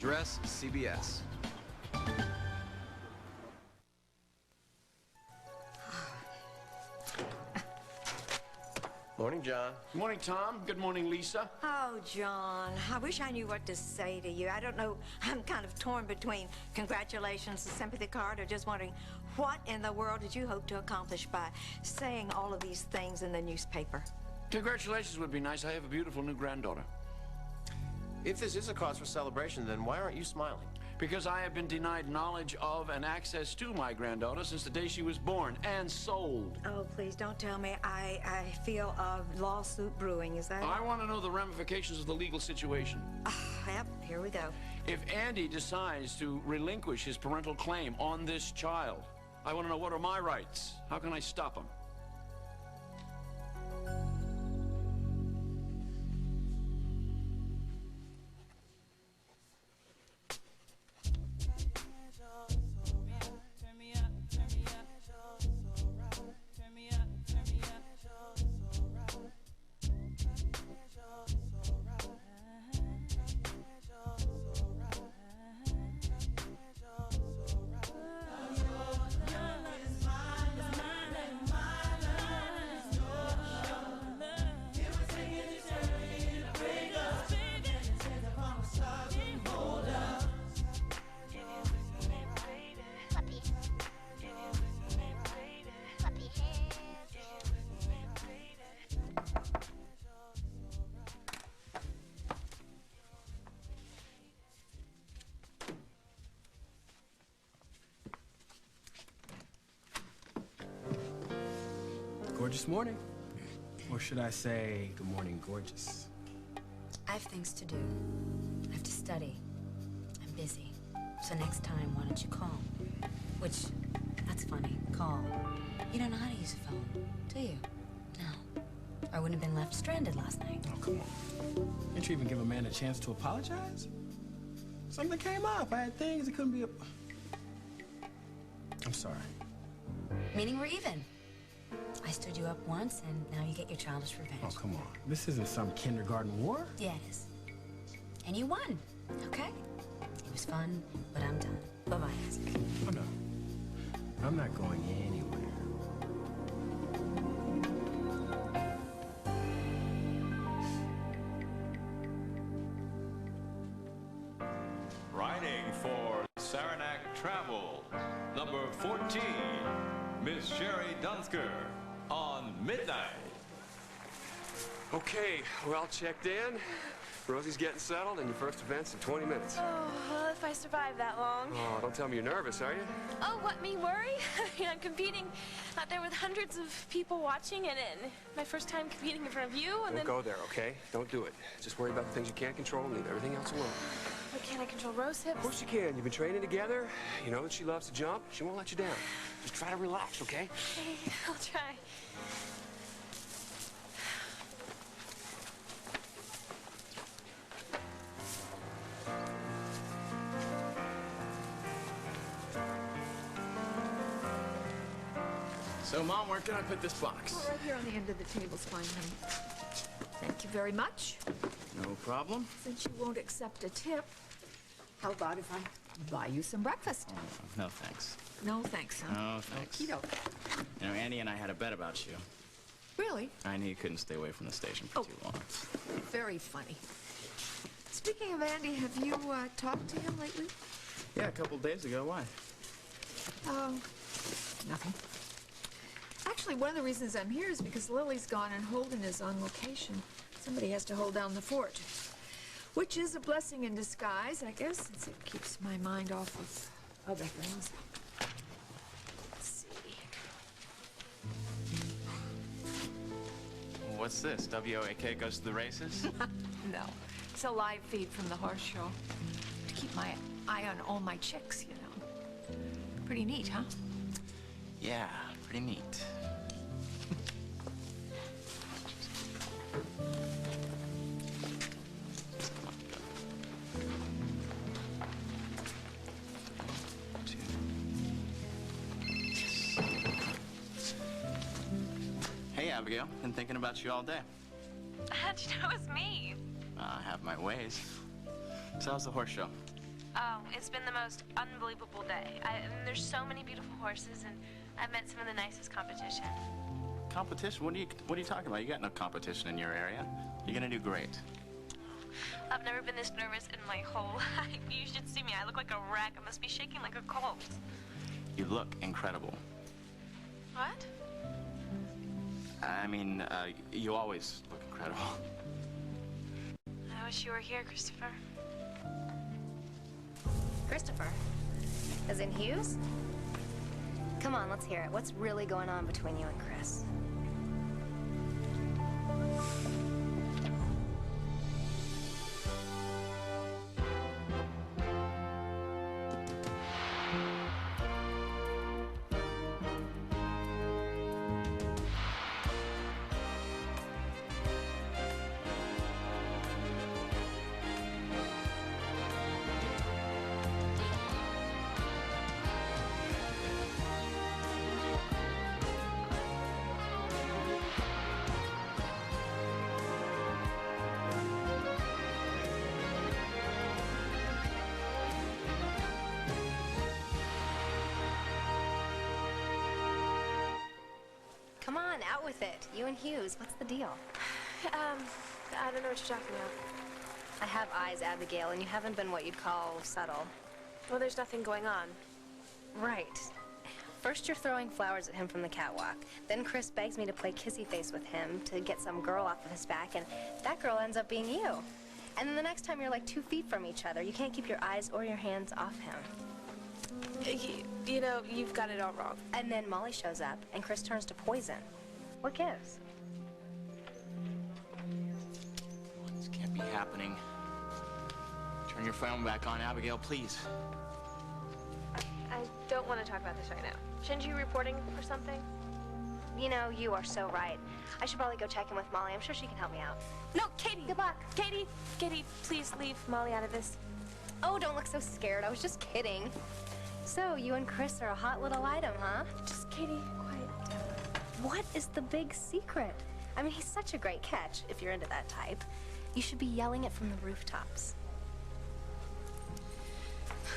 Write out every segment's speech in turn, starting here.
Address CBS. Morning, John. Good morning, Tom. Good morning, Lisa. Oh, John, I wish I knew what to say to you. I don't know. I'm kind of torn between congratulations, a sympathy card, or just wondering what in the world did you hope to accomplish by saying all of these things in the newspaper? Congratulations would be nice. I have a beautiful new granddaughter. If this is a cause for celebration, then why aren't you smiling? Because I have been denied knowledge of and access to my granddaughter since the day she was born and sold. Oh, please don't tell me. I feel a lawsuit brewing. Is that I want to know the ramifications of the legal situation. Yep, here we go. If Andy decides to relinquish his parental claim on this child, I want to know what are my rights. How can I stop him? Gorgeous morning. Or should I say, good morning, gorgeous? I have things to do. I have to study. I'm busy. So next time, why don't you call? Which, that's funny, call. You don't know how to use a phone, do you? No. I wouldn't have been left stranded last night. Oh, come on. Didn't you even give a man a chance to apologize? Something came up. I had things that couldn't be I'm sorry. Meaning we're even. I stood you up once, and now you get your childish revenge. Oh, come on. This isn't some kindergarten war. Yeah, it is. And you won, okay? It was fun, but I'm done. Bye-bye, Isaac. Oh, no. I'm not going anywhere. Riding for Saranac Travel, number 14, Miss Sherry Dunsker, on Midnight. Okay, we're all checked in. Rosie's getting settled, and your first event's in 20 minutes. Oh, well, if I survive that long. Oh, don't tell me you're nervous, are you? Oh, what, me worry? I'm competing out there with hundreds of people watching, and my first time competing in front of you, and Don't go there, okay? Don't do it. Just worry about the things you can't control and leave everything else alone. But can't I control Rose hips? Of course you can. You've been training together. You know that she loves to jump. She won't let you down. Just try to relax, okay? Okay, I'll try. So, Mom, where can I put this box? Oh, right here on the end of the table's fine, honey. Thank you very much. No problem. Since you won't accept a tip, how about if I buy you some breakfast? No, thanks. No, thanks, huh? No, thanks. Okey-doke. You know, Andy and I had a bet about you. Really? I knew you couldn't stay away from the station for too long. Very funny. Speaking of Andy, have you talked to him lately? Yeah, a couple days ago. Why? Oh, nothing. Actually, one of the reasons I'm here is because Lily's gone and Holden is on location. Somebody has to hold down the fort, which is a blessing in disguise, I guess, since it keeps my mind off of other things. Let's see. What's this? WOAK goes to the races? No, it's a live feed from the horse show. To keep my eye on all my chicks, you know. Pretty neat, huh? Yeah, pretty neat. Hey, Abigail. Been thinking about you all day. How'd you know it was me? I have my ways. So how's the horse show? Oh, it's been the most unbelievable day. And there's so many beautiful horses, and I've met some of the nicest competition. Competition? What are you talking about? You got no competition in your area. You're gonna do great. I've never been this nervous in my whole life. You should see me. I look like a wreck. I must be shaking like a colt. You look incredible. What? I mean, you always look incredible. I wish you were here, Christopher. Christopher? As in Hughes? Come on, let's hear it. What's really going on between you and Chris? Come on, out with it. You and Hughes, what's the deal? I don't know what you're talking about. I have eyes, Abigail, and you haven't been what you'd call subtle. Well, there's nothing going on. Right. First you're throwing flowers at him from the catwalk. Then Chris begs me to play kissy face with him to get some girl off of his back, and that girl ends up being you. And then the next time you're like 2 feet from each other. You can't keep your eyes or your hands off him. You know, you've got it all wrong. And then Molly shows up, and Chris turns to poison. What gives? This can't be happening. Turn your phone back on, Abigail, please. I don't want to talk about this right now. Shouldn't you be reporting for something? You know, you are so right. I should probably go check in with Molly. I'm sure she can help me out. No, Katie! Good luck. Katie, please leave Molly out of this. Oh, don't look so scared. I was just kidding. So, you and Chris are a hot little item, huh? Just, Katie, quiet down. What is the big secret? I mean, he's such a great catch, if you're into that type. You should be yelling it from the rooftops.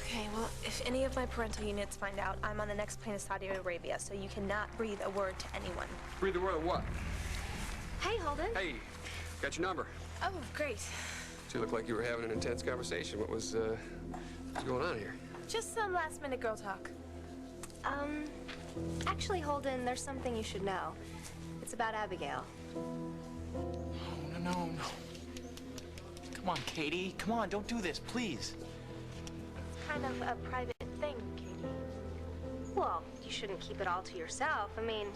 Okay, well, if any of my parental units find out, I'm on the next plane to Saudi Arabia, so you cannot breathe a word to anyone. Breathe the word of what? Hey, Holden. Hey, got your number. Oh, great. You look like you were having an intense conversation. What's going on here? Just some last-minute girl talk. Actually, Holden, there's something you should know. It's about Abigail. Oh, no. Come on, Katie. Come on, don't do this, please. It's kind of a private thing, Katie. Well, you shouldn't keep it all to yourself. I mean,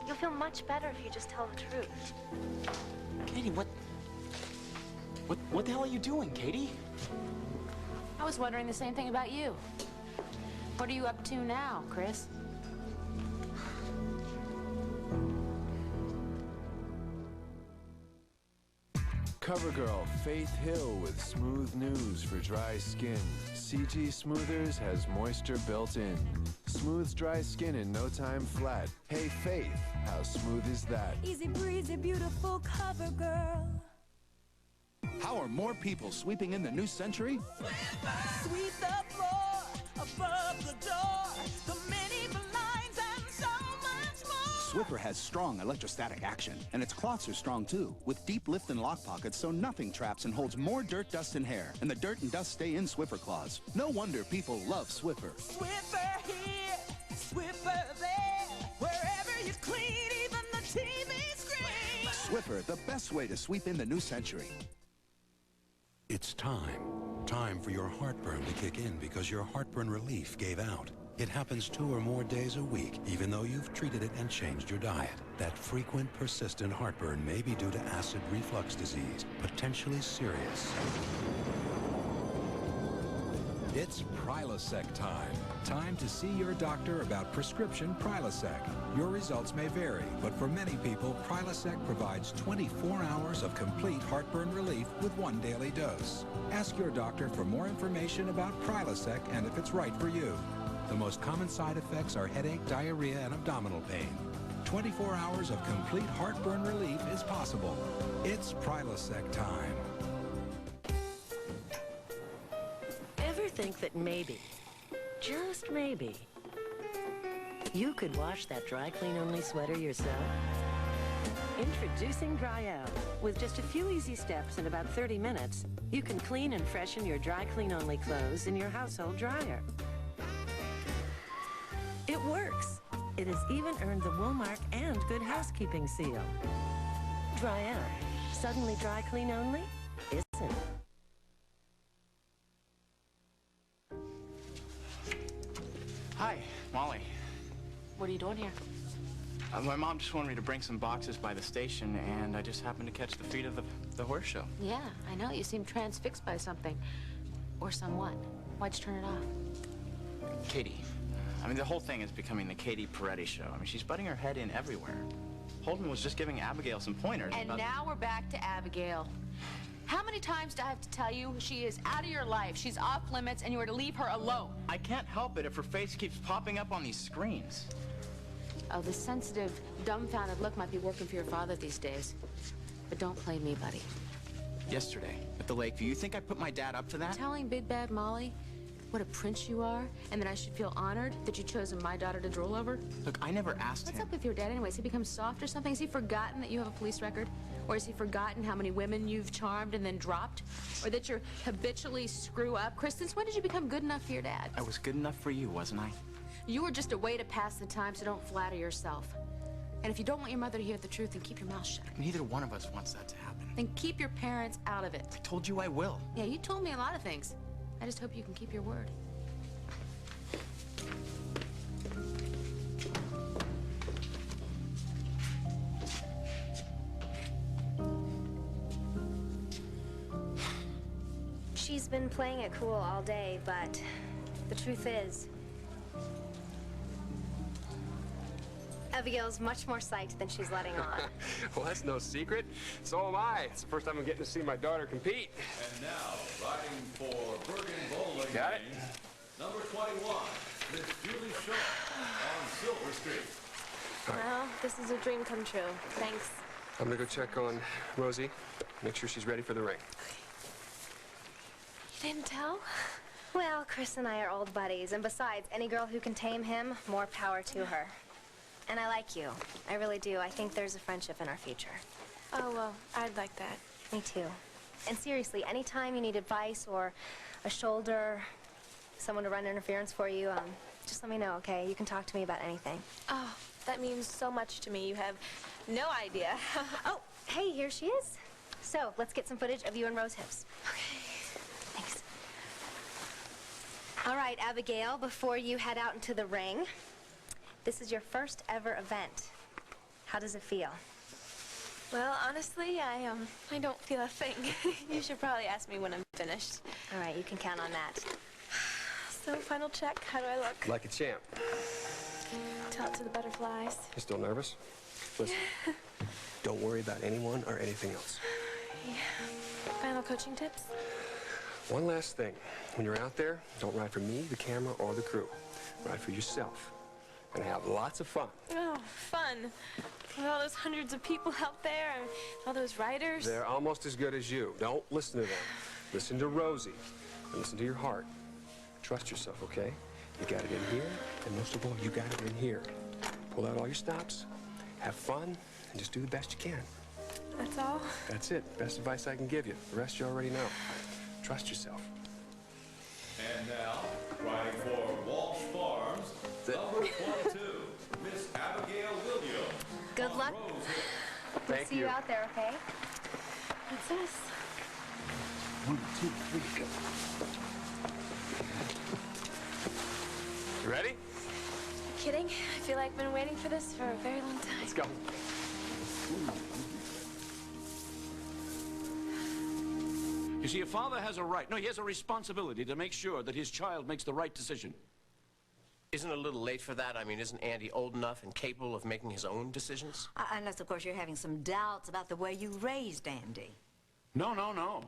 you'll feel much better if you just tell the truth. Katie, what the hell are you doing, Katie? I was wondering the same thing about you. What are you up to now, Chris? CoverGirl Faith Hill with smooth news for dry skin. CG Smoothers has moisture built in. Smooths dry skin in no time flat. Hey Faith, how smooth is that? Easy breezy, beautiful CoverGirl. How are more people sweeping in the new century? Sweep the floor above the door. The many blinds and so much more. Swiffer has strong electrostatic action, and its cloths are strong too, with deep lift and lock pockets so nothing traps and holds more dirt, dust, and hair. And the dirt and dust stay in Swiffer cloths. No wonder people love Swiffer. Swiffer here, Swiffer there. Wherever you clean, even the TV screen. Swiffer, the best way to sweep in the new century. It's time. Time for your heartburn to kick in because your heartburn relief gave out. It happens 2 or more days a week, even though you've treated it and changed your diet. That frequent, persistent heartburn may be due to acid reflux disease, potentially serious. It's Prilosec time. Time to see your doctor about prescription Prilosec. Your results may vary, but for many people, Prilosec provides 24 hours of complete heartburn relief with 1 daily dose. Ask your doctor for more information about Prilosec and if it's right for you. The most common side effects are headache, diarrhea, and abdominal pain. 24 hours of complete heartburn relief is possible. It's Prilosec time. think that maybe, just maybe, you could wash that dry clean only sweater yourself? Introducing Dry Out. With just a few easy steps in about 30 minutes, you can clean and freshen your dry clean only clothes in your household dryer. It works. It has even earned the Woolmark and Good Housekeeping seal. Dry Out. Suddenly dry clean only? Isn't. Hi, Molly. What are you doing here? My mom just wanted me to bring some boxes by the station, and I just happened to catch the feed of the horse show. Yeah, I know. You seem transfixed by something. Or someone. Why'd you turn it off? Katie. I mean, the whole thing is becoming the Katie Peretti show. I mean, she's butting her head in everywhere. Holden was just giving Abigail some pointers And about... now we're back to Abigail. How many times do I have to tell you she is out of your life? She's off limits, and you are to leave her alone. I can't help it if her face keeps popping up on these screens. Oh, the sensitive, dumbfounded look might be working for your father these days. But don't play me, buddy. Yesterday, at the Lakeview, you think I put my dad up to that? Telling Big Bad Molly what a prince you are, and that I should feel honored that you've chosen my daughter to drool over? Look, I never asked What's him. up with your dad anyways? Has he become soft or something? Has he forgotten that you have a police record? Or has he forgotten how many women you've charmed and then dropped? Or that you're habitually screw up? Chris, since when did you become good enough for your dad? I was good enough for you, wasn't I? You were just a way to pass the time, so don't flatter yourself. And if you don't want your mother to hear the truth, then keep your mouth shut. Neither one of us wants that to happen. Then keep your parents out of it. I told you I will. Yeah, you told me a lot of things. I just hope you can keep your word. She's been playing it cool all day, but the truth is, Abigail's much more psyched than she's letting on. Well, that's no secret. So am I. It's the first time I'm getting to see my daughter compete. And now, riding for Bergen Bowling Got it? Green, number 21, Miss Julie Shaw on Silver Street. Well, this is a dream come true. Thanks. I'm gonna go check on Rosie, make sure she's ready for the ring. You didn't tell? Well, Chris and I are old buddies, and besides, any girl who can tame him, more power to her. And I like you. I really do. I think there's a friendship in our future. Oh, well, I'd like that. Me too. And seriously, anytime you need advice or a shoulder, someone to run interference for you, just let me know, okay? You can talk to me about anything. Oh, that means so much to me. You have no idea. Oh, hey, here she is. So, let's get some footage of you and Rose Hips. Okay. Thanks. All right, Abigail, before you head out into the ring, this is your first ever event. How does it feel? Well, honestly, I don't feel a thing. You should probably ask me when I'm finished. All right, you can count on that. So, final check. How do I look? Like a champ. Tell it to the butterflies. You still nervous? Listen, don't worry about anyone or anything else. Yeah. Final coaching tips? One last thing. When you're out there, don't ride for me, the camera, or the crew. Ride for yourself. And have lots of fun. Oh, fun. With all those hundreds of people out there and all those writers. They're almost as good as you. Don't listen to them. Listen to Rosie. And listen to your heart. Trust yourself, okay? You got it in here, and most of all, you got it in here. Pull out all your stops, have fun, and just do the best you can. That's all? That's it. Best advice I can give you. The rest you already know. Trust yourself. And now, riding for Walsh Farms, number 22, Miss Abigail Williams. Good luck. We'll Thank see you out there, okay? What's this? 1, 2, 3, go. You ready? You kidding? I feel like I've been waiting for this for a very long time. Let's go. You see, a father has a right, no, he has a responsibility to make sure that his child makes the right decision. Isn't it a little late for that? I mean, isn't Andy old enough and capable of making his own decisions? Unless, of course, you're having some doubts about the way you raised Andy. No, no, no.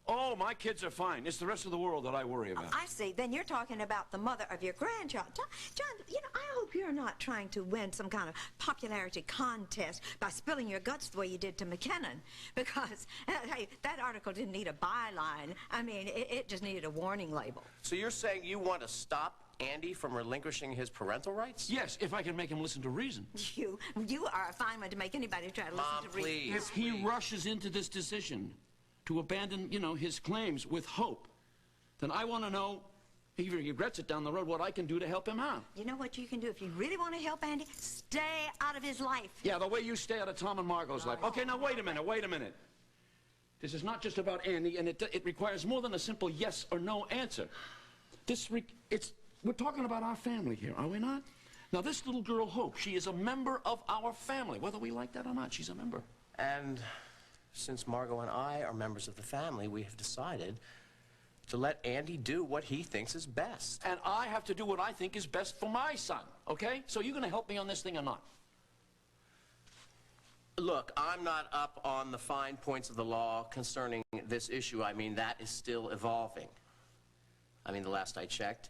Oh, my kids are fine. It's the rest of the world that I worry about. I see. Then you're talking about the mother of your grandchild. John, you know, I hope you're not trying to win some kind of popularity contest by spilling your guts the way you did to McKinnon. Because, hey, that article didn't need a byline. I mean, it just needed a warning label. So you're saying you want to stop Andy from relinquishing his parental rights? Yes, if I can make him listen to reason. You are a fine one to make anybody try to listen to reason. If he rushes into this decision to abandon, you know, his claims with hope, then I want to know, if he regrets it down the road, what I can do to help him out. You know what you can do if you really want to help Andy? Stay out of his life. Yeah, the way you stay out of Tom and Margot's life. Okay, now wait a minute. This is not just about Andy, and it requires more than a simple yes or no answer. We're talking about our family here, are we not? Now, this little girl, Hope, she is a member of our family. Whether we like that or not, she's a member. And since Margot and I are members of the family, we have decided to let Andy do what he thinks is best. And I have to do what I think is best for my son, okay? So you're going to help me on this thing or not? Look, I'm not up on the fine points of the law concerning this issue. I mean, that is still evolving. I mean, the last I checked,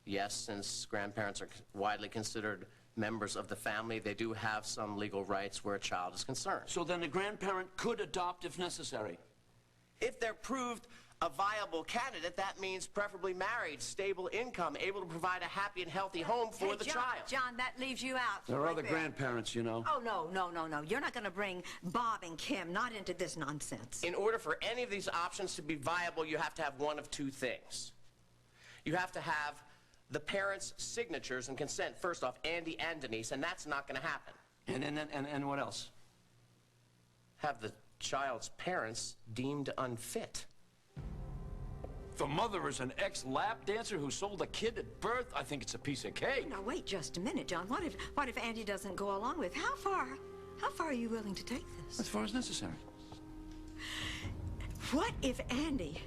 yes, since grandparents are widely considered members of the family, they do have some legal rights where a child is concerned. So then the grandparent could adopt if necessary? If they're proved a viable candidate, that means preferably married, stable income, able to provide a happy and healthy home for the child. John, that leaves you out. There are other grandparents, you know. Oh, no. You're not going to bring Bob and Kim not into this nonsense. In order for any of these options to be viable, you have to have one of two things. You have to have the parents' signatures and consent, first off, Andy and Denise, and that's not going to happen. And what else? Have the child's parents deemed unfit. The mother is an ex-lap dancer who sold a kid at birth? I think it's a piece of cake. Now, wait just a minute, John. What if Andy doesn't go along with? How far are you willing to take this? As far as necessary. What if Andy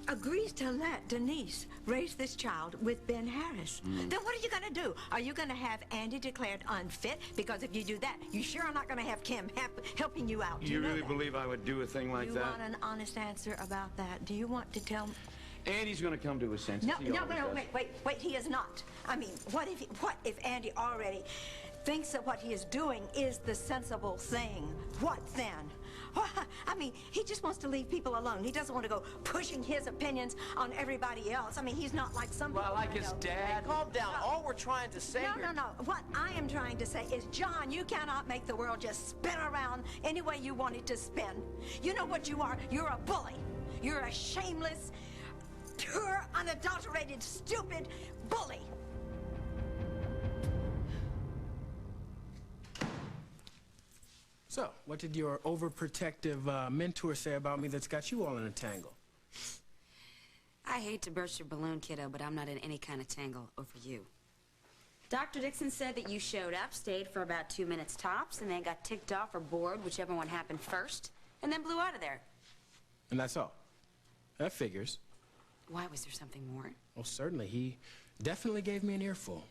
agrees to let Denise raise this child with Ben Harris? Then what are you going to do? Are you going to have Andy declared unfit? Because if you do that, you sure are not going to have Kim helping you out. You really believe I would do a thing like that? You want an honest answer about that? Do you want to tell me? Andy's going to come to his senses. No, wait, he is not. I mean, what if Andy already thinks that what he is doing is the sensible thing? What then? Well, I mean, he just wants to leave people alone. He doesn't want to go pushing his opinions on everybody else. I mean, he's not like some people. Well, like his dad. Calm down. All we're trying to say here... No. What I am trying to say is, John, you cannot make the world just spin around any way you want it to spin. You know what you are? You're a bully. You're a shameless, pure, unadulterated, stupid bully. So, what did your overprotective mentor say about me that's got you all in a tangle? I hate to burst your balloon, kiddo, but I'm not in any kind of tangle over you. Dr. Dixon said that you showed up, stayed for about 2 minutes tops, and then got ticked off or bored, whichever one happened first, and then blew out of there. And that's all. That figures. Why, was there something more? Well, certainly. He definitely gave me an earful.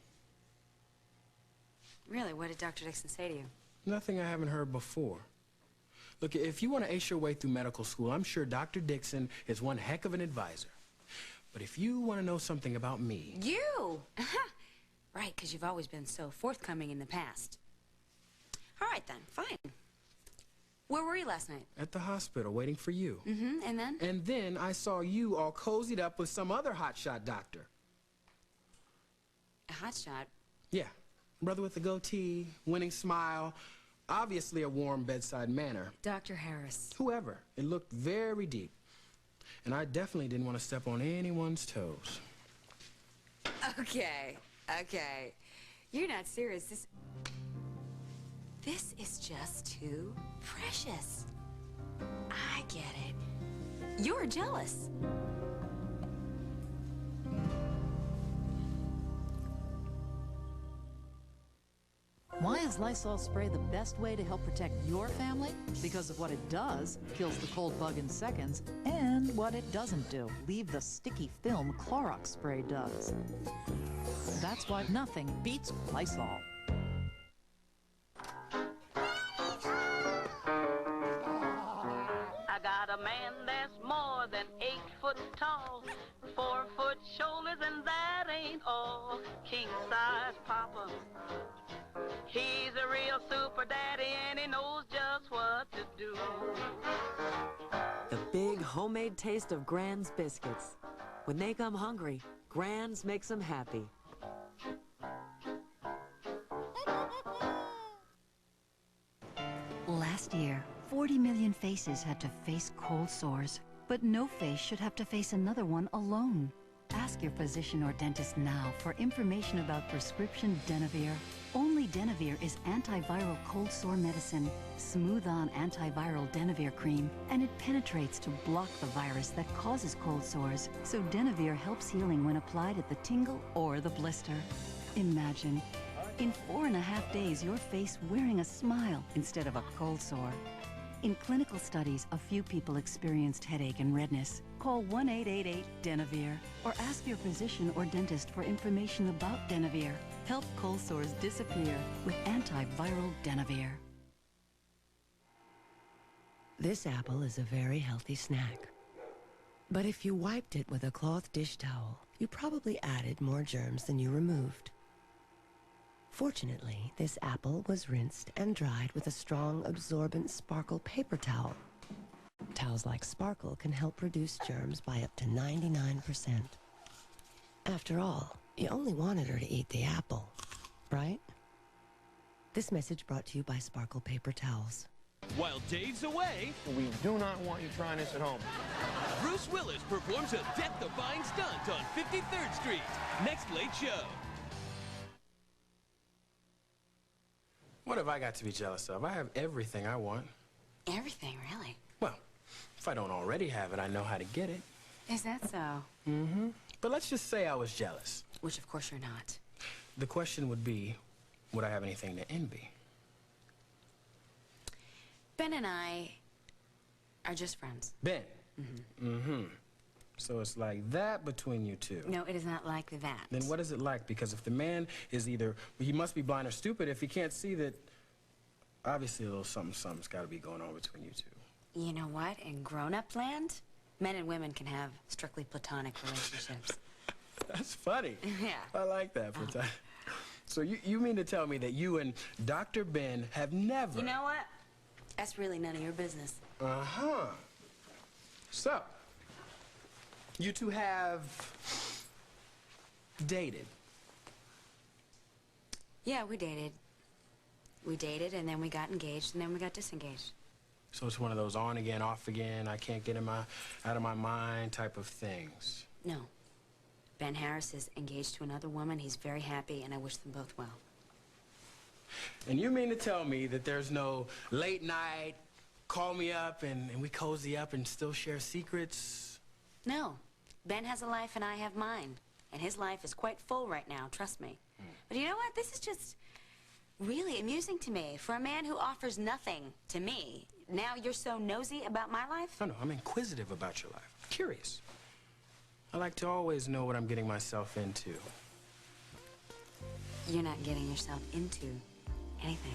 Really? What did Dr. Dixon say to you? Nothing I haven't heard before. Look, if you want to ace your way through medical school, I'm sure Dr. Dixon is one heck of an advisor. But if you want to know something about me... You? Right, because you've always been so forthcoming in the past. All right, then. Fine. Where were you last night? At the hospital, waiting for you. Mm-hmm, and then? And then I saw you all cozied up with some other hotshot doctor. A hotshot? Yeah. Brother with the goatee, winning smile, obviously a warm bedside manner. Dr. Harris. Whoever. It looked very deep. And I definitely didn't want to step on anyone's toes. Okay. You're not serious. This is just too precious. I get it. You're jealous. Why is Lysol spray the best way to help protect your family? Because of what it does, kills the cold bug in seconds, and what it doesn't do, leave the sticky film Clorox spray does. That's why nothing beats Lysol. foot tall, 4 foot shoulders, and that ain't all. King size papa. He's a real super daddy, and he knows just what to do. The big homemade taste of Grand's biscuits. When they come hungry, Grand's makes them happy. Last year, 40 million faces had to face cold sores, but no face should have to face another one alone. Ask your physician or dentist now for information about prescription Denavir. Only Denavir is antiviral cold sore medicine, smooth-on antiviral Denavir cream, and it penetrates to block the virus that causes cold sores, so Denavir helps healing when applied at the tingle or the blister. Imagine, in 4.5 days, your face wearing a smile instead of a cold sore. In clinical studies, a few people experienced headache and redness. Call 1-888-DENAVIR or ask your physician or dentist for information about Denavir. Help cold sores disappear with antiviral Denavir. This apple is a very healthy snack. But if you wiped it with a cloth dish towel, you probably added more germs than you removed. Fortunately, this apple was rinsed and dried with a strong, absorbent Sparkle paper towel. Towels like Sparkle can help reduce germs by up to 99%. After all, you only wanted her to eat the apple, right? This message brought to you by Sparkle paper towels. While Dave's away, we do not want you trying this at home. Bruce Willis performs a death-defying stunt on 53rd Street. Next Late Show. What have I got to be jealous of? I have everything I want. Everything, really? Well, if I don't already have it, I know how to get it. Is that so? Mm-hmm. But let's just say I was jealous. Which, of course, you're not. The question would be, would I have anything to envy? Ben and I are just friends. Ben? Mm-hmm. Mm-hmm. So it's like that between you two. No, it is not like that. Then what is it like? Because if the man is either, he must be blind or stupid if he can't see that, obviously a little something's got to be going on between you two. You know what? In grown-up land, men and women can have strictly platonic relationships. That's funny. Yeah. I like that. So you mean to tell me that you and Dr. Ben have never... You know what? That's really none of your business. Uh-huh. So, you two have dated? Yeah, we dated. We dated, and then we got engaged, and then we got disengaged. So it's one of those on again, off again, I can't get out of my mind type of things. No. Ben Harris is engaged to another woman. He's very happy, and I wish them both well. And you mean to tell me that there's no late night, call me up, and we cozy up and still share secrets? No. Ben has a life, and I have mine. And his life is quite full right now, trust me. But you know what? This is just really amusing to me. For a man who offers nothing to me, now you're so nosy about my life? No, I'm inquisitive about your life. Curious. I like to always know what I'm getting myself into. You're not getting yourself into anything.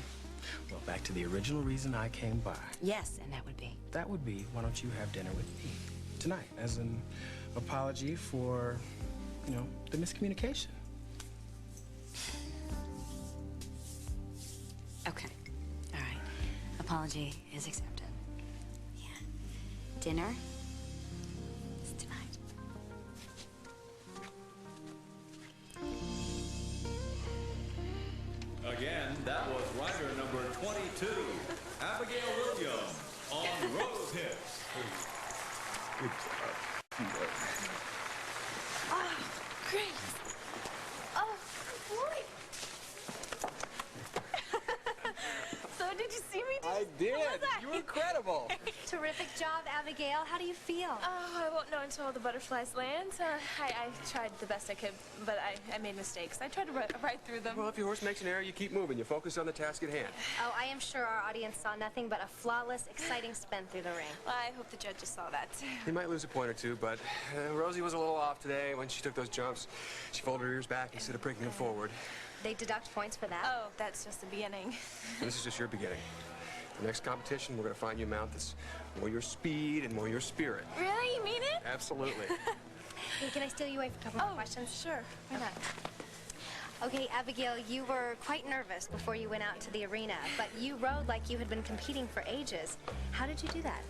Well, back to the original reason I came by. Yes, and that would be? That would be, why don't you have dinner with me tonight as an apology for, you know, the miscommunication. Okay. All right. Apology is accepted. Yeah. Dinner is tonight. Again, that was rider number 22, Abigail Williams, on Rose Hips. Oh, great. Oh, boy. So did you see me? I did. You were incredible. Terrific job, Abigail. How do you feel? Oh, I won't know until the butterflies land. I tried the best I could, but I made mistakes. I tried to ride through them. Well, if your horse makes an error, you keep moving. You focus on the task at hand. Oh, I am sure our audience saw nothing but a flawless, exciting spin through the ring. Well, I hope the judges saw that. He might lose a point or two, but Rosie was a little off today when she took those jumps. She folded her ears back instead of breaking them forward. They deduct points for that? Oh, that's just the beginning. This is just your beginning. The next competition, we're going to find you a mount that's more your speed and more your spirit. Really? You mean it? Absolutely. Hey, can I steal you away for a couple more questions? Sure. Why not? Okay, Abigail, you were quite nervous before you went out to the arena, but you rode like you had been competing for ages. How did you do that?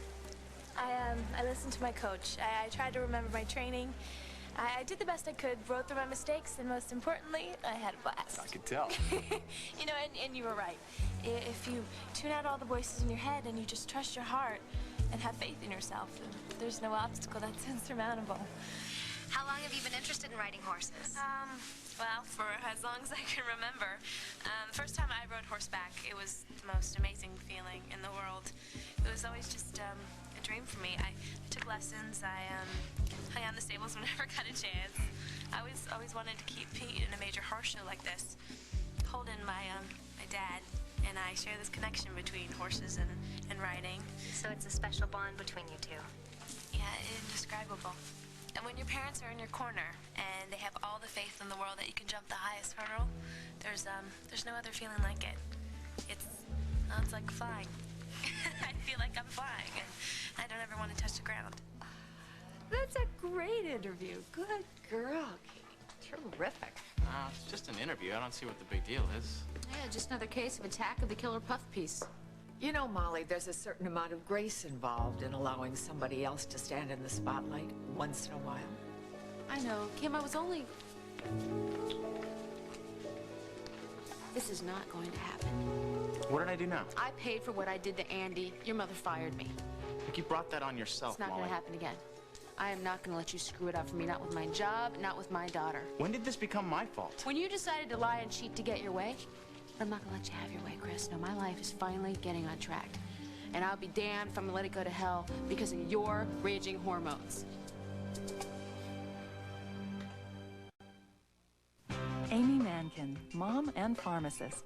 I listened to my coach. I tried to remember my training. I did the best I could, rode through my mistakes, and most importantly, I had a blast. I could tell. You know, and you were right. If you tune out all the voices in your head and you just trust your heart and have faith in yourself, there's no obstacle that's insurmountable. How long have you been interested in riding horses? Well, for as long as I can remember. The first time I rode horseback, it was the most amazing feeling in the world. It was always just a dream for me. I took lessons. I hung out in the stables whenever I got a chance. I always wanted to compete in a major horse show like this. Holden, my dad, and I share this connection between horses and riding. So it's a special bond between you two. Yeah, indescribable. And when your parents are in your corner and they have all the faith in the world that you can jump the highest hurdle, there's no other feeling like it. It's like flying. I feel like I'm flying, and I don't ever want to touch the ground. That's a great interview. Good girl, Katie. Terrific. It's just an interview. I don't see what the big deal is. Yeah, just another case of Attack of the Killer Puff Piece. You know, Molly, there's a certain amount of grace involved in allowing somebody else to stand in the spotlight once in a while. I know. Kim, I was only... This is not going to happen. What did I do now? I paid for what I did to Andy. Your mother fired me. Look, you brought that on yourself, It's not Molly. going to happen again. I am not going to let you screw it up for me, not with my job, not with my daughter. When did this become my fault? When you decided to lie and cheat to get your way, I'm not going to let you have your way, Chris. No, my life is finally getting on track. And I'll be damned if I'm going to let it go to hell because of your raging hormones. Amy Mankin, mom and pharmacist.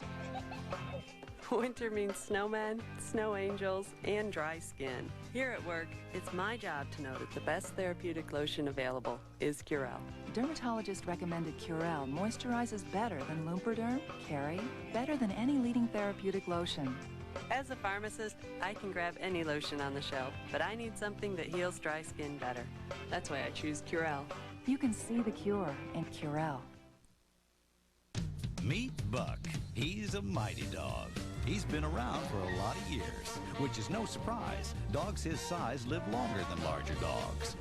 Winter means snowmen, snow angels, and dry skin. Here at work, it's my job to know that the best therapeutic lotion available is Curel. Dermatologist recommended Curel moisturizes better than Lumpurderm, Carrie, better than any leading therapeutic lotion. As a pharmacist, I can grab any lotion on the shelf, but I need something that heals dry skin better. That's why I choose Curel. You can see the cure in Curel. Meet Buck. He's a mighty dog. He's been around for a lot of years, which is no surprise. Dogs his size live longer than larger dogs.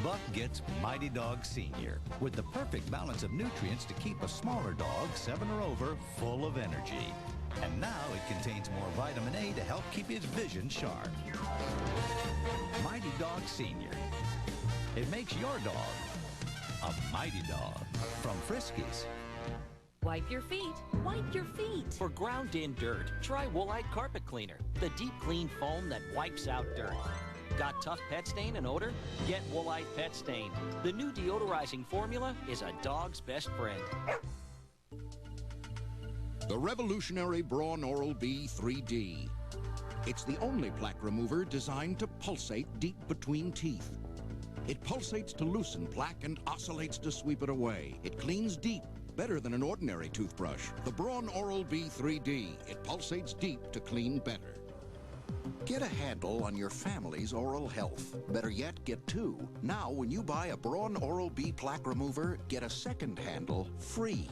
Buck gets Mighty Dog Senior with the perfect balance of nutrients to keep a smaller dog, 7 or over, full of energy. And now it contains more vitamin A to help keep his vision sharp. Mighty Dog Senior. It makes your dog a mighty dog. From Friskies. Wipe your feet. Wipe your feet. For ground-in dirt, try Woolite Carpet Cleaner, the deep clean foam that wipes out dirt. Got tough pet stain and odor? Get Woolite Pet Stain. The new deodorizing formula is a dog's best friend. The revolutionary Braun Oral-B 3D. It's the only plaque remover designed to pulsate deep between teeth. It pulsates to loosen plaque and oscillates to sweep it away. It cleans deep, better than an ordinary toothbrush. The Braun Oral-B 3D. It pulsates deep to clean better. Get a handle on your family's oral health. Better yet, get 2. Now, when you buy a Braun Oral-B plaque remover, get a second handle free.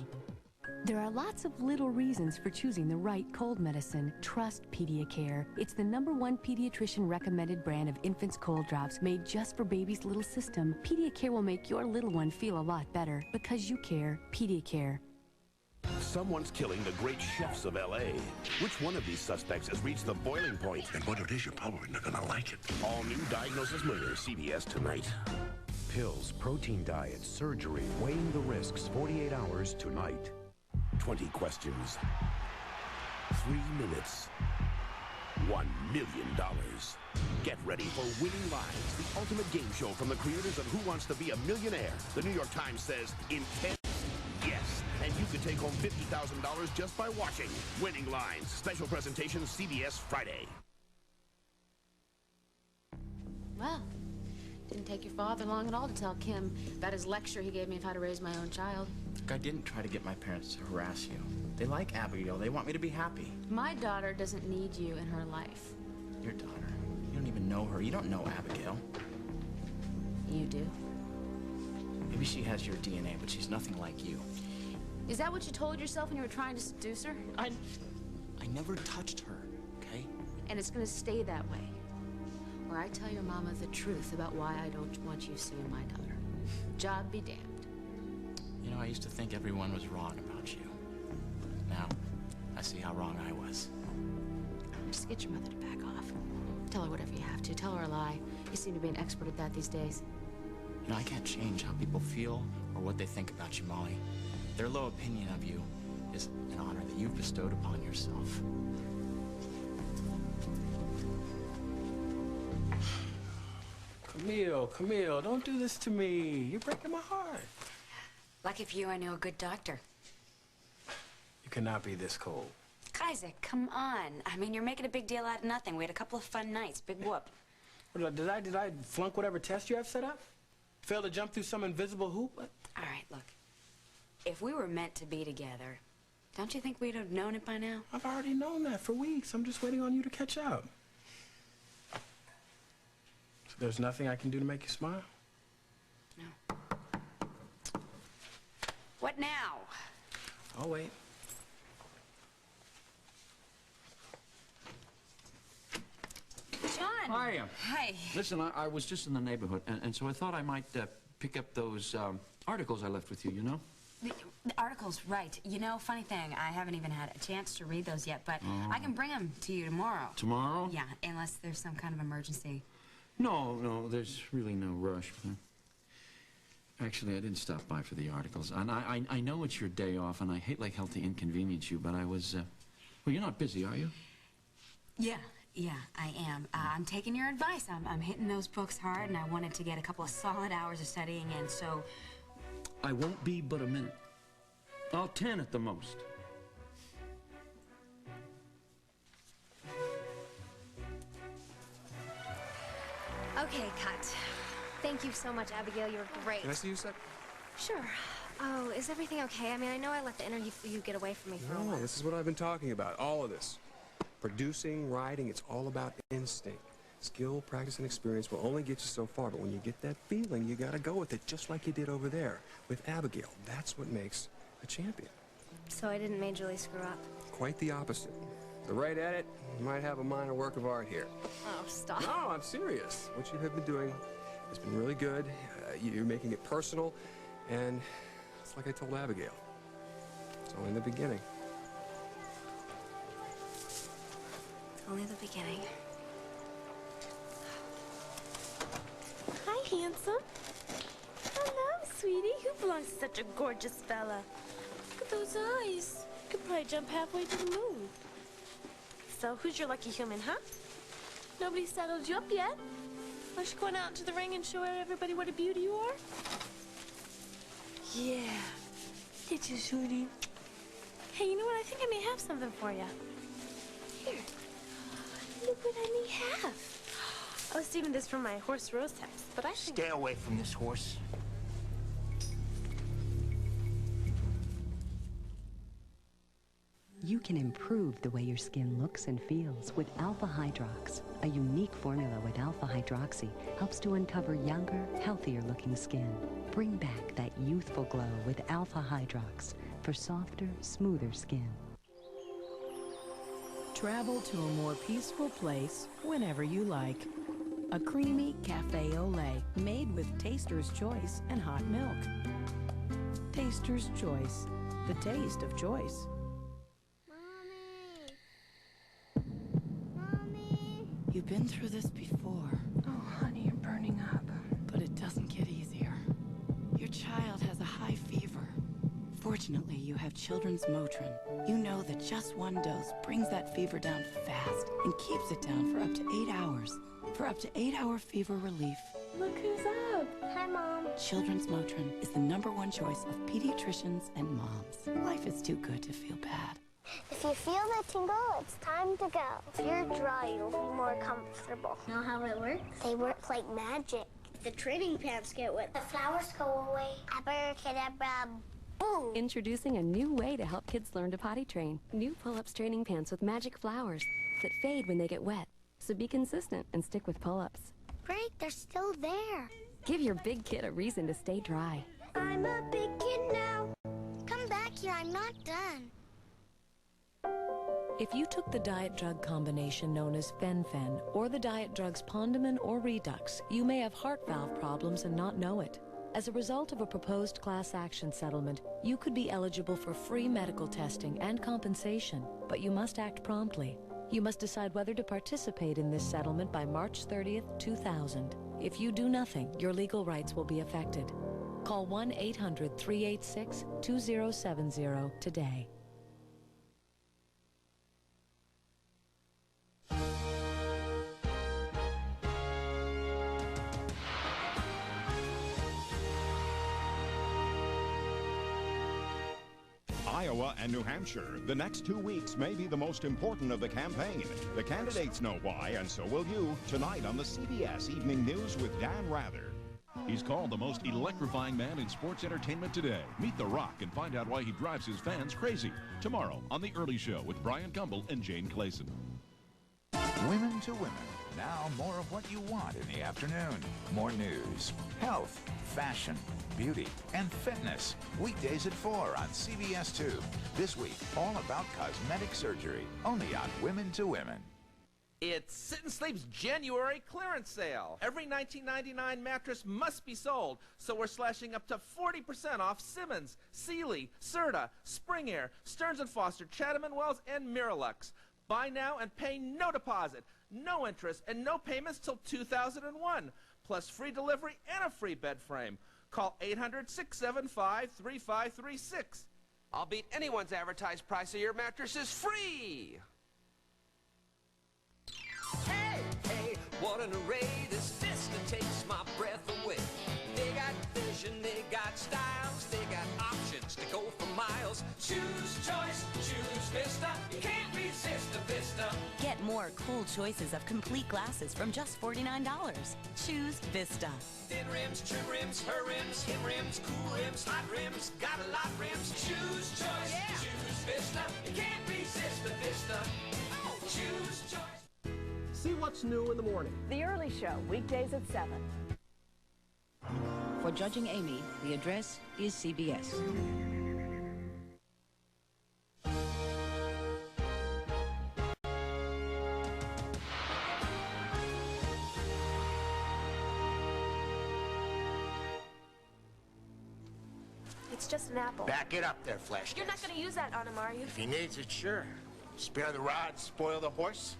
There are lots of little reasons for choosing the right cold medicine. Trust PediaCare. It's the #1 pediatrician recommended brand of infant's cold drops made just for baby's little system. PediaCare will make your little one feel a lot better because you care. PediaCare. Someone's killing the great chefs of L.A. Which one of these suspects has reached the boiling point? And what it is, you're probably not gonna like it. All new Diagnosis Murder, CBS tonight. Pills, protein diet, surgery, weighing the risks, 48 hours tonight. 20 questions. 3 minutes. $1 million. Get ready for Winning Lines, the ultimate game show from the creators of Who Wants to Be a Millionaire. The New York Times says, intense, yes. And you could take home $50,000 just by watching Winning Lines. Special presentation, CBS Friday. Well, didn't take your father long at all to tell Kim about his lecture he gave me of how to raise my own child. Look, I didn't try to get my parents to harass you. They like Abigail. They want me to be happy. My daughter doesn't need you in her life. Your daughter. You don't even know her. You don't know Abigail. You do. Maybe she has your DNA, but she's nothing like you. Is that what you told yourself when you were trying to seduce her? I never touched her, okay? And it's gonna stay that way. Or I tell your mama the truth about why I don't want you seeing my daughter. Job be damned. You know, I used to think everyone was wrong about you. Now, I see how wrong I was. Just get your mother to back off. Tell her whatever you have to. Tell her a lie. You seem to be an expert at that these days. You know, I can't change how people feel or what they think about you, Molly. Their low opinion of you is an honor that you've bestowed upon yourself. Camille, don't do this to me. You're breaking my heart. Lucky for you, I knew a good doctor. You cannot be this cold. Isaac, come on. I mean, you're making a big deal out of nothing. We had a couple of fun nights. Big whoop. Did I flunk whatever test you have set up? Fail to jump through some invisible hoop? What? All right, look. If we were meant to be together, don't you think we'd have known it by now? I've already known that for weeks. I'm just waiting on you to catch up. So there's nothing I can do to make you smile? No. What now? I'll wait. John! Hiya. Hi. Listen, I was just in the neighborhood, and so I thought I might pick up those articles I left with you, you know? The articles, right. You know, funny thing, I haven't even had a chance to read those yet, but I can bring them to you tomorrow. Tomorrow? Yeah, unless there's some kind of emergency. No, there's really no rush. Actually, I didn't stop by for the articles. And I know it's your day off, and I hate like hell to inconvenience you, but I was, well, you're not busy, are you? Yeah, I am. I'm taking your advice. I'm hitting those books hard, and I wanted to get a couple of solid hours of studying in, so... I won't be but a minute. 10 at the most. Okay, cut. Thank you so much, Abigail. You were great. Can I see you a sec? Sure. Oh, is everything okay? I mean, I know I let the interview get away from me for a while. No, this is what I've been talking about. All of this. Producing, writing, it's all about instinct. Skill, practice, and experience will only get you so far, but when you get that feeling, you gotta go with it, just like you did over there with Abigail. That's what makes a champion. So I didn't majorly screw up? Quite the opposite. The right at it, you might have a minor work of art here. Oh, stop. No, I'm serious. What you have been doing has been really good. You're making it personal, and it's like I told Abigail. It's only the beginning. It's only the beginning. Hi, handsome. Hello, sweetie. Who belongs to such a gorgeous fella? Look at those eyes. Could probably jump halfway to the moon. So, who's your lucky human, huh? Nobody settled you up yet? Aren't you going out into the ring and show everybody what a beauty you are? Yeah. Did you, sweetie? Hey, you know what? I think I may have something for you. Here. Look what I may have. I was saving this from my horse rose test, but I think... Stay away from this horse. You can improve the way your skin looks and feels with Alpha Hydrox. A unique formula with Alpha Hydroxy helps to uncover younger, healthier-looking skin. Bring back that youthful glow with Alpha Hydrox for softer, smoother skin. Travel to a more peaceful place whenever you like. A creamy cafe au lait made with Taster's Choice and hot milk. Taster's Choice, the taste of choice. You've been through this before. Oh, honey, you're burning up. But it doesn't get easier. Your child has a high fever. Fortunately, you have children's Motrin. You know that just one dose brings that fever down fast and keeps it down for up to 8 hours. For up to 8-hour fever relief. Look who's up. Hi, Mom. Children's Motrin is the #1 choice of pediatricians and moms. Life is too good to feel bad. If you feel the tingle, it's time to go. If you're dry, you'll be more comfortable. Know how it works? They work like magic. The training pants get wet. The flowers go away. Abracadabra, boom! Introducing a new way to help kids learn to potty train. New pull-ups training pants with magic flowers that fade when they get wet. So be consistent and stick with pull-ups. Great, they're still there. Give your big kid a reason to stay dry. I'm a big kid now. Come back here, I'm not done. If you took the diet drug combination known as fen-phen or the diet drugs Pondamin or Redux, you may have heart valve problems and not know it. As a result of a proposed class action settlement, you could be eligible for free medical testing and compensation, but you must act promptly. You must decide whether to participate in this settlement by March 30th, 2000. If you do nothing, your legal rights will be affected. Call 1-800-386-2070 today. Iowa and New Hampshire. The next 2 weeks may be the most important of the campaign. The candidates know why, and so will you, tonight on the CBS Evening News with Dan Rather. He's called the most electrifying man in sports entertainment today. Meet The Rock and find out why he drives his fans crazy. Tomorrow on The Early Show with Brian Gumbel and Jane Clayson. Women to Women. Now more of what you want in the afternoon. More news, health, fashion, beauty, and fitness. Weekdays at 4 on CBS 2. This week, all about cosmetic surgery. Only on Women to Women. It's Sit and Sleep's January clearance sale. Every $19.99 mattress must be sold, so we're slashing up to 40% off Simmons, Sealy, Serta, Spring Air, Stearns & Foster, Chatham & Wells, and Miralux. Buy now and pay no deposit, no interest, and no payments till 2001, plus free delivery and a free bed frame. Call 800-675-3536. I'll beat anyone's advertised price of your mattress is free. Hey, hey, what an array. This Vista takes my breath away. They got vision, they got styles, they got options to go for miles. Choose choice, choose Vista. You can't resist a Vista. Get more cool choices of complete glasses from just $49. Choose Vista. Thin rims, trim rims, her rims, him rims, cool rims, hot rims, got a lot rims. Choose choice, choose Vista. You can't resist a Vista. Oh, choose choice. See what's new in the morning. The Early Show, weekdays at 7. For Judging Amy, the address is CBS. It's just an apple. Back it up there, Flash. You're not going to use that on him, are you? If he needs it, sure. Spare the rod, spoil the horse.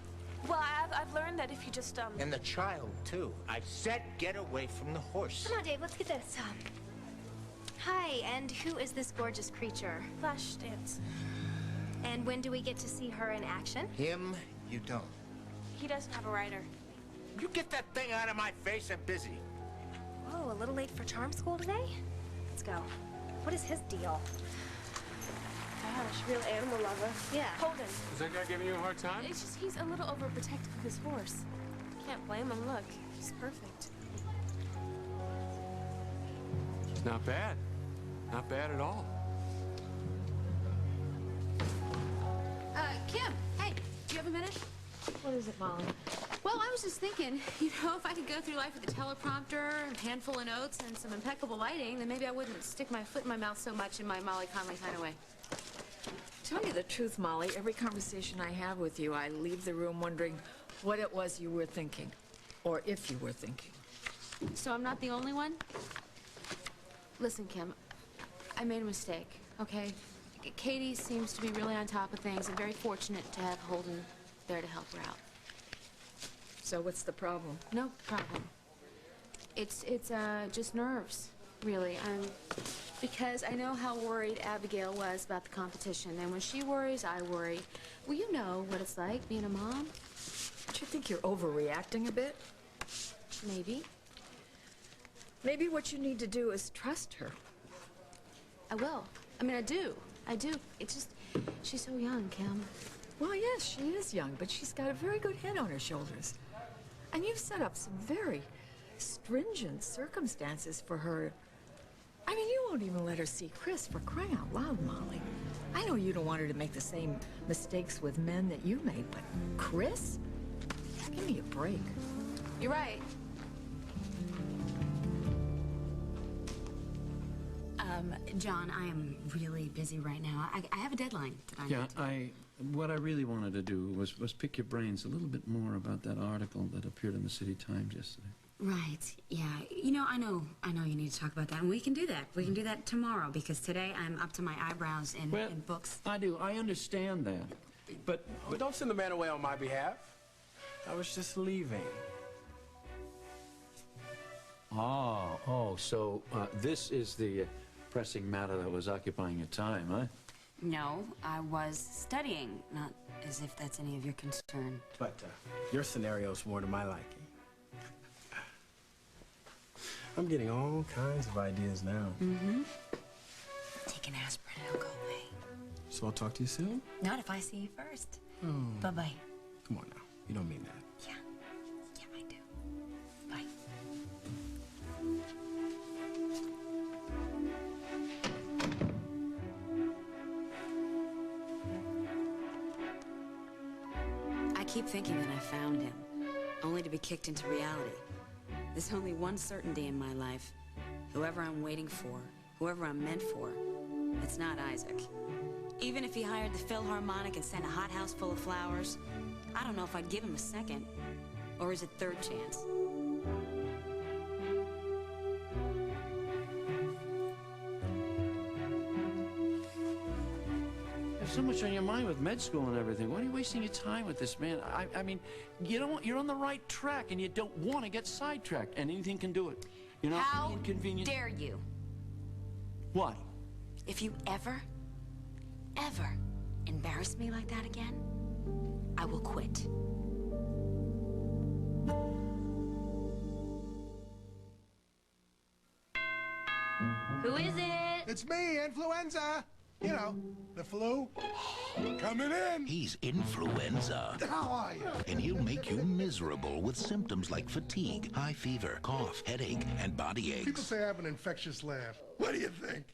Well, I've learned that if you just, And the child, too. I said get away from the horse. Come on, Dave, let's get this. Hi, and who is this gorgeous creature? Flash dance. And when do we get to see her in action? Him, you don't. He doesn't have a rider. You get that thing out of my face, I'm busy. Whoa, a little late for charm school today? Let's go. What is his deal? Gosh, real animal lover. Yeah. Holden. Is that guy giving you a hard time? It's just he's a little overprotective of his horse. Can't blame him. Look, he's perfect. It's not bad. Not bad at all. Kim, hey, do you have a minute? What is it, Molly? Well, I was just thinking, you know, if I could go through life with a teleprompter, a handful of notes, and some impeccable lighting, then maybe I wouldn't stick my foot in my mouth so much in my Molly Conley kind of way. Tell you the truth, Molly, every conversation I have with you, I leave the room wondering what it was you were thinking, or if you were thinking. So I'm not the only one? Listen, Kim, I made a mistake, okay? Katie seems to be really on top of things and very fortunate to have Holden there to help her out. So what's the problem? No problem. It's just nerves, really. Because I know how worried Abigail was about the competition, and when she worries, I worry. Well, you know what it's like being a mom. Don't you think you're overreacting a bit? Maybe. Maybe what you need to do is trust her. I will. I mean, I do. I do. It's just, she's so young, Kim. Well, yes, she is young, but she's got a very good head on her shoulders. And you've set up some very stringent circumstances for her I mean, you won't even let her see Chris, for crying out loud, Molly. I know you don't want her to make the same mistakes with men that you made, but Chris? Give me a break. You're right. John, I am really busy right now. I have a deadline that I need to... What I really wanted to do was pick your brains a little bit more about that article that appeared in the City Times yesterday. Right, yeah. You know, I know you need to talk about that, and we can do that. We can do that tomorrow, because today I'm up to my eyebrows in books. I understand that, but don't send the man away on my behalf. I was just leaving. So this is the pressing matter that was occupying your time, huh? No, I was studying, not as if that's any of your concern. But your scenario's more to my liking. I'm getting all kinds of ideas now. Mm-hmm. Take an aspirin and it'll go away. So I'll talk to you soon? Not if I see you first. Oh. Bye-bye. Come on now. You don't mean that. Yeah. Yeah, I do. Bye. I keep thinking that I found him, only to be kicked into reality. There's only one certainty in my life. Whoever I'm waiting for, whoever I'm meant for, it's not Isaac. Even if he hired the Philharmonic and sent a hothouse full of flowers, I don't know if I'd give him a second. Or is it third chance? You have so much on your mind with med school and everything. Why are you wasting your time with this man? I mean, you're on the right track, and you don't want to get sidetracked, and anything can do it. You know, How inconvenient. dare you? What? If you ever embarrass me like that again, I will quit. Who is it? It's me, influenza. You know, the flu. Coming in. He's influenza. How are you? And he'll make you miserable with symptoms like fatigue, high fever, cough, headache, and body aches. People say I have an infectious laugh. What do you think?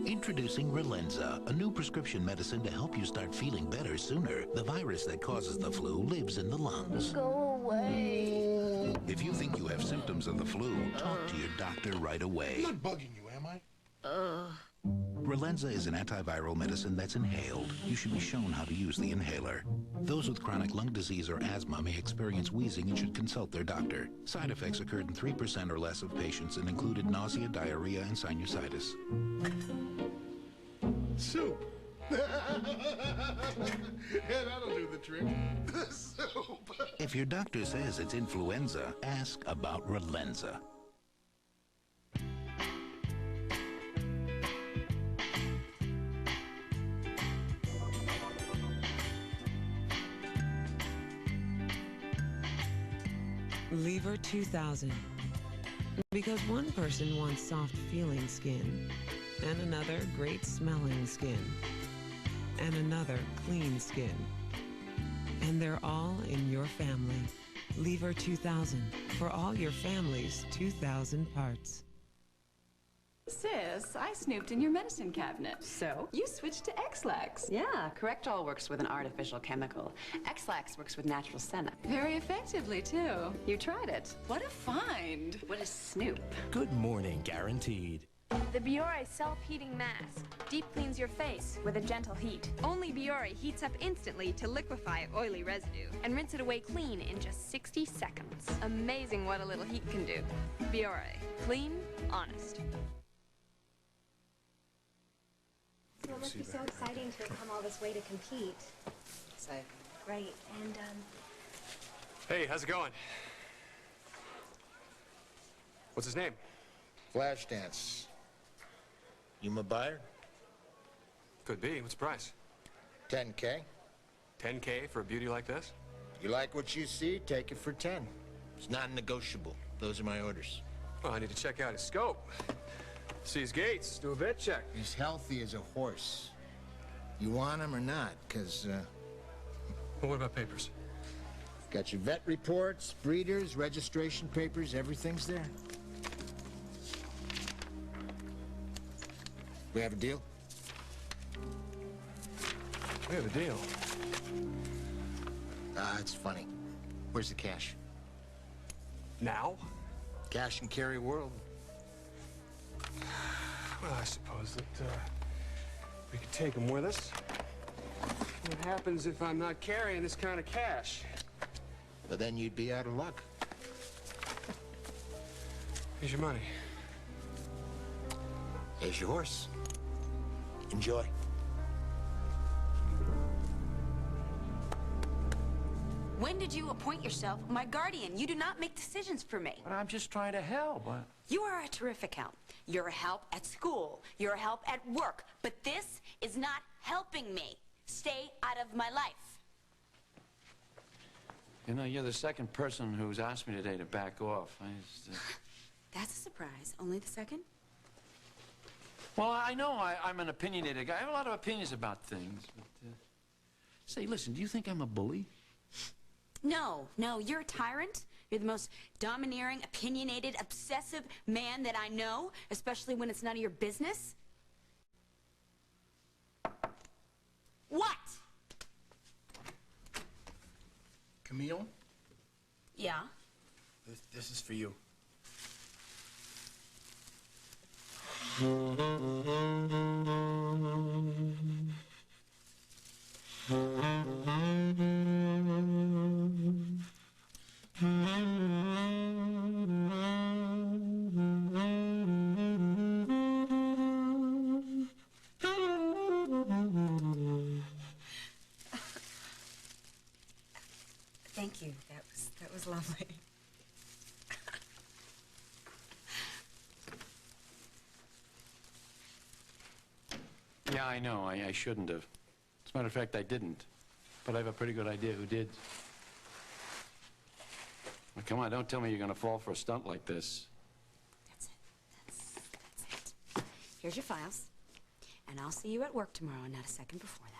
Introducing Relenza, a new prescription medicine to help you start feeling better sooner. The virus that causes the flu lives in the lungs. Go away. If you think you have symptoms of the flu, talk to your doctor right away. I'm not bugging you, am I? Relenza is an antiviral medicine that's inhaled. You should be shown how to use the inhaler. Those with chronic lung disease or asthma may experience wheezing and should consult their doctor. Side effects occurred in 3% or less of patients and included nausea, diarrhea, and sinusitis. Soup. Yeah, that'll do the trick. Soup. If your doctor says it's influenza, ask about Relenza. Lever 2000. Because one person wants soft feeling skin, and another great smelling skin, and another clean skin. And they're all in your family. Lever 2000. For all your family's 2,000 parts. Sis, I snooped in your medicine cabinet. So? You switched to X-Lax. Yeah, Correctol works with an artificial chemical. X-Lax works with natural senna. Very effectively, too. You tried it. What a find. What a snoop. Good morning, guaranteed. The Biore self-heating mask deep cleans your face with a gentle heat. Only Biore heats up instantly to liquefy oily residue and rinse it away clean in just 60 seconds. Amazing what a little heat can do. Biore. Clean, honest. So it must be so exciting to have come all this way to compete. So Great, and Hey, how's it going? What's his name? Flashdance. You my buyer? Could be. What's the price? 10K. 10K for a beauty like this? You like what you see, take it for 10. It's non-negotiable. Those are my orders. Well, I need to check out his scope. See his gaits, do a vet check. He's healthy as a horse. You want him or not? Because, Well, what about papers? Got your vet reports, breeders, registration papers, everything's there. We have a deal? We have a deal. It's funny. Where's the cash? Now? Cash and carry world. Well, I suppose that we could take them with us. What happens if I'm not carrying this kind of cash? But then you'd be out of luck. Here's your money. Here's your horse. Enjoy. When did you appoint yourself my guardian? You do not make decisions for me. But I'm just trying to help. You are a terrific help. You're a help at school. You're a help at work. But this is not helping me. Stay out of my life. You know, you're the second person who's asked me today to back off. That's a surprise. Only the second? Well, I know I'm an opinionated guy. I have a lot of opinions about things. But, say, listen, do you think I'm a bully? No, you're a tyrant. You're the most domineering, opinionated, obsessive man that I know, especially when it's none of your business. What? Camille? Yeah? This is for you. Thank you. That was lovely. Yeah, I know. I shouldn't have. As a matter of fact, I didn't. But I have a pretty good idea who did. Well, come on, don't tell me you're going to fall for a stunt like this. That's it. Here's your files. And I'll see you at work tomorrow, not a second before that.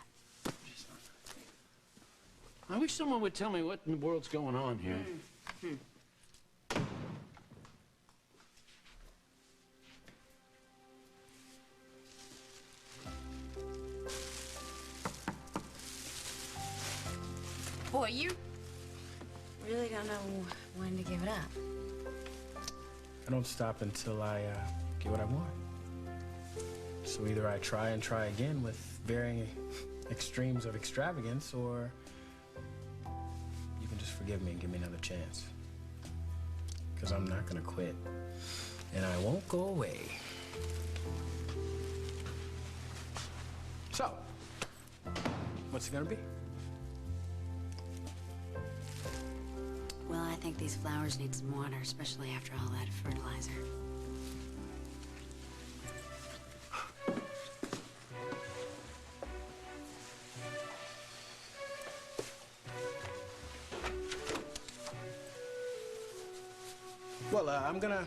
I wish someone would tell me what in the world's going on here. Boy, you really don't know when to give it up. I don't stop until I get what I want. So either I try and try again with varying extremes of extravagance, or you can just forgive me and give me another chance. Because I'm not gonna quit. And I won't go away. So, what's it gonna be? Well, I think these flowers need some water, especially after all that fertilizer. Well, I'm gonna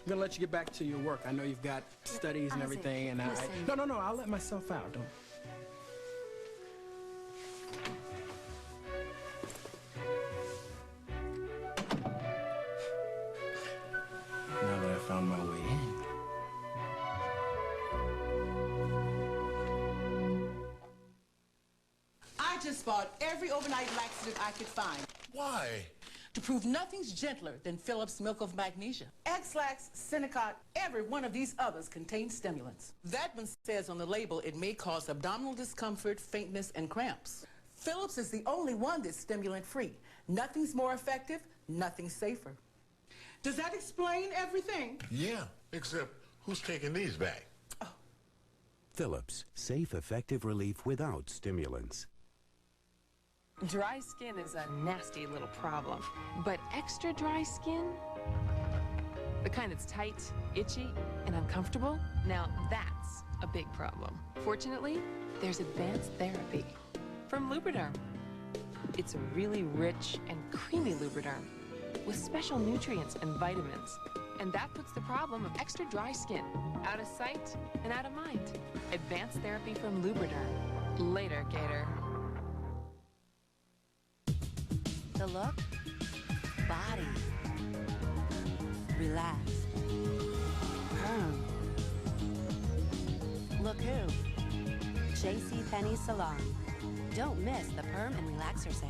let you get back to your work. I know you've got studies and everything, and listen. No, I'll let myself out. Don't. Now that I found my way in. I just bought every overnight laxative I could find. Why? To prove nothing's gentler than Phillips Milk of Magnesia. X-Lax, Senecot, every one of these others contains stimulants. That one says on the label it may cause abdominal discomfort, faintness, and cramps. Phillips is the only one that's stimulant-free. Nothing's more effective, nothing's safer. Does that explain everything? Yeah, except who's taking these back? Phillips, safe, effective relief without stimulants. Dry skin is a nasty little problem, but extra dry skin, the kind that's tight, itchy, and uncomfortable, now that's a big problem. Fortunately, there's advanced therapy from Lubriderm. It's a really rich and creamy Lubriderm with special nutrients and vitamins. And that puts the problem of extra dry skin out of sight and out of mind. Advanced therapy from Lubriderm. Later, Gator. The look? Body. Relax. Look. coup. JCPenney Salon. Don't miss the Perm and Relaxer sale.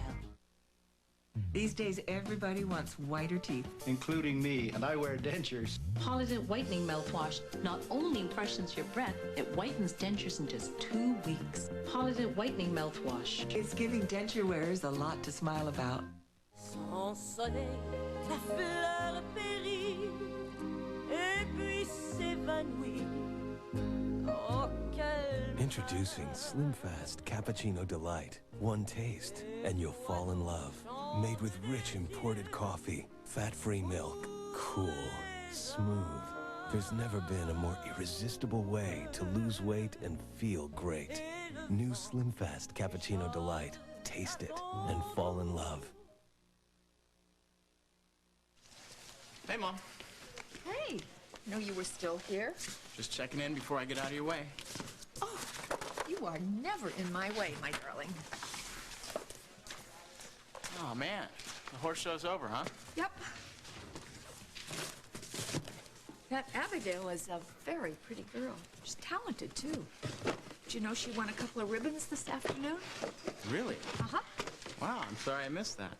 These days, everybody wants whiter teeth. Including me, and I wear dentures. Polident Whitening Mouthwash not only freshens your breath, it whitens dentures in just 2 weeks. Polident Whitening Mouthwash. It's giving denture wearers a lot to smile about. Sans soleil, la fleur périt, et puis s'évanouit. Oh, quel... Introducing Slim Fast Cappuccino Delight. One taste, and you'll fall in love. Made with rich imported coffee, fat-free milk, cool, smooth. There's never been a more irresistible way to lose weight and feel great. New Slim Fast Cappuccino Delight. Taste it and fall in love. Hey, Mom. Hey, know you were still here? Just checking in before I get out of your way. Oh, you are never in my way, my darling. Oh, man. The horse show's over, huh? Yep. That Abigail is a very pretty girl. She's talented, too. Did you know she won a couple of ribbons this afternoon? Really? Uh-huh. Wow, I'm sorry I missed that.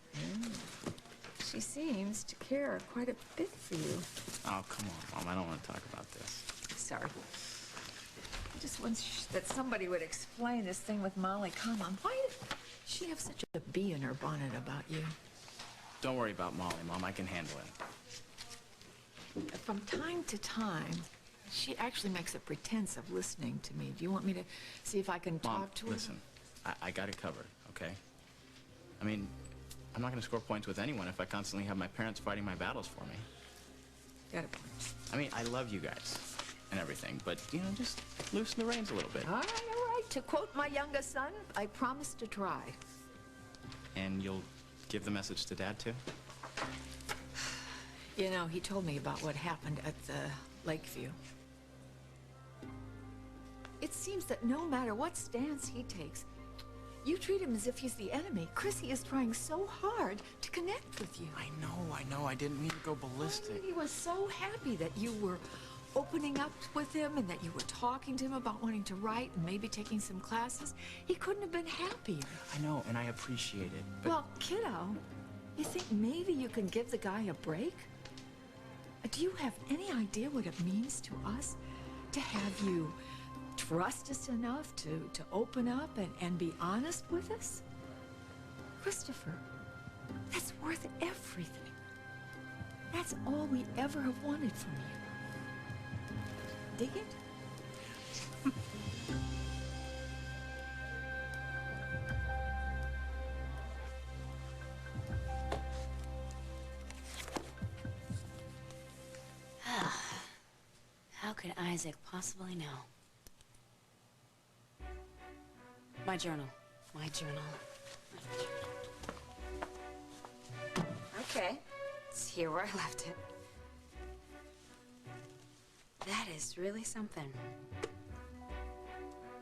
She seems to care quite a bit for you. Oh, come on, Mom. I don't want to talk about this. Sorry. I just wish that somebody would explain this thing with Molly. Come on, why did she have such a bee in her bonnet about you? Don't worry about Molly, Mom. I can handle it. From time to time, she actually makes a pretense of listening to me. Do you want me to see if I can talk to her? Listen, I got it covered, okay? I mean, I'm not going to score points with anyone if I constantly have my parents fighting my battles for me. Got it. I mean, I love you guys and everything, but, you know, just loosen the reins a little bit. All right, all right. To quote my youngest son, I promise to try. And you'll give the message to Dad, too? You know, he told me about what happened at the Lakeview. It seems that no matter what stance he takes, you treat him as if he's the enemy. Chrissy is trying so hard to connect with you. I know. I didn't mean to go ballistic. He was so happy that you were opening up with him and that you were talking to him about wanting to write and maybe taking some classes. He couldn't have been happier. I know, and I appreciate it, but... Well, kiddo, you think maybe you can give the guy a break? Do you have any idea what it means to us to have you trust us enough to open up and be honest with us? Christopher, that's worth everything. That's all we ever have wanted from you. Dig it? How could Isaac possibly know? My journal. My journal. Okay. It's here where I left it. That is really something.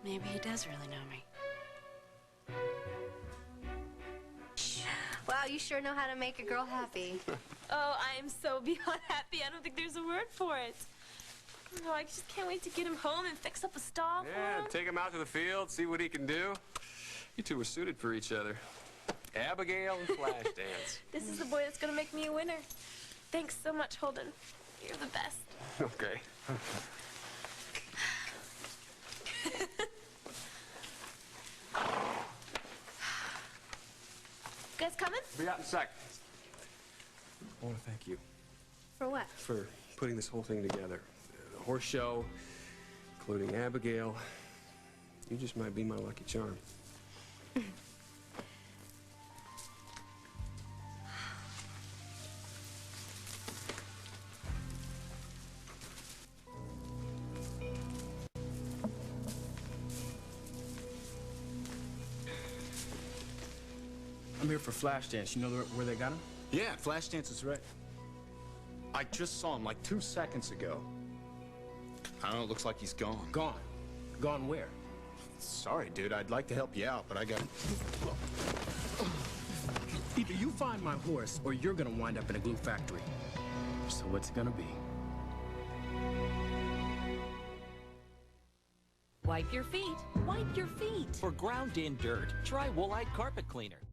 Maybe he does really know me. Wow, you sure know how to make a girl happy. Oh, I am so beyond happy. I don't think there's a word for it. Oh, I just can't wait to get him home and fix up a stall for Yeah, him. take him out to the field, see what he can do. You two were suited for each other. Abigail and Flashdance. This is the boy that's gonna make me a winner. Thanks so much, Holden. You're the best. Okay. You guys coming? Be out in a sec. I want to thank you For what? for putting this whole thing together. The horse show, including Abigail. You just might be my lucky charm. I'm here for Flashdance. You know where they got him? Yeah, Flashdance is right. I just saw him like 2 seconds ago. I don't know, it looks like he's gone. Gone? Gone where? Sorry, dude, I'd like to help you out, but I got... Either you find my horse, or you're gonna wind up in a glue factory. So what's it gonna be? Wipe your feet. Wipe your feet. For ground-in dirt, try Woolite Carpet Cleaner.